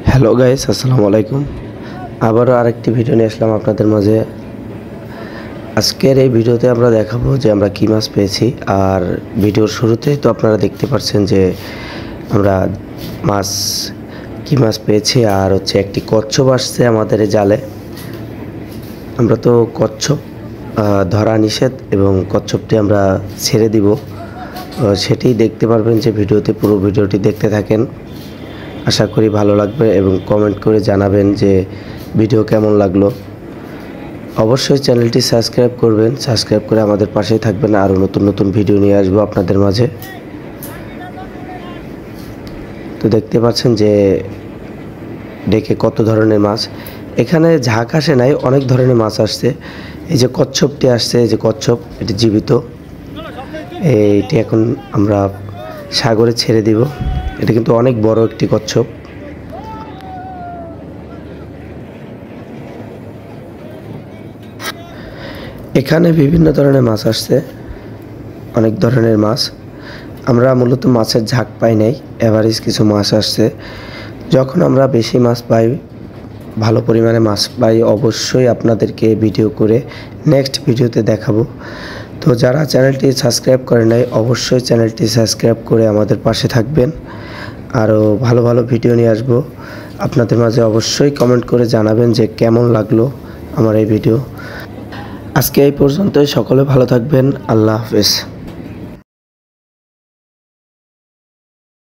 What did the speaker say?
Hello guys, আসসালামু আলাইকুম। আবারও আরেকটি ভিডিও নিয়ে আসলাম আপনাদের মাঝে। আজকের এই ভিডিওতে আমরা দেখাবো যে আমরা কী মাছ পেয়েছি। আর ভিডিওর শুরুতেই তো আপনারা দেখতে পাচ্ছেন যে আমরা কী মাছ পেয়েছি। আর হচ্ছে একটি কচ্ছপ আসছে আমাদের জালে। আমরা তো কচ্ছপ ধরা নিষেধ এবং কচ্ছপটি আমরা ছেড়ে দিব, সেটি দেখতে পারবেন যে ভিডিওতে। পুরো ভিডিওটি দেখতে থাকেন, আশা করি ভালো লাগবে এবং কমেন্ট করে জানাবেন যে ভিডিও কেমন লাগলো। অবশ্যই চ্যানেলটি সাবস্ক্রাইব করবেন, সাবস্ক্রাইব করে আমাদের পাশেই থাকবেন। আরও নতুন নতুন ভিডিও নিয়ে আসবো আপনাদের মাঝে। তো দেখতে পাচ্ছেন যে ডেকে কত ধরনের মাছ। এখানে ঝাঁক আসে নাই, অনেক ধরনের মাছ আসছে। এই যে কচ্ছপটি আসছে, এই যে কচ্ছপ, এটি জীবিত। এইটি এখন আমরা সাগরে ছেড়ে দিব। এটা কিন্তু অনেক বড় একটি কচ্ছপ। এখানে বিভিন্ন ধরনের মাছ আসছে, অনেক ধরনের মাছ। আমরা মূলত মাছের ঝাঁক পাই নাই, এভারেজ কিছু মাছ আসছে। যখন আমরা বেশি মাছ পাই, ভালো পরিমাণে মাছ পাই, অবশ্যই আপনাদেরকে ভিডিও করে নেক্সট ভিডিওতে দেখাবো। তো যারা চ্যানেলটি সাবস্ক্রাইব করে নাই, অবশ্যই চ্যানেলটি সাবস্ক্রাইব করে আমাদের পাশে থাকবেন। আরও ভালো ভালো ভিডিও নিয়ে আসবো আপনাদের মাঝে। অবশ্যই কমেন্ট করে জানাবেন যে কেমন লাগলো আমার এই ভিডিও। আজকে এই পর্যন্তই। সকলে ভালো থাকবেন। আল্লাহ হাফেজ।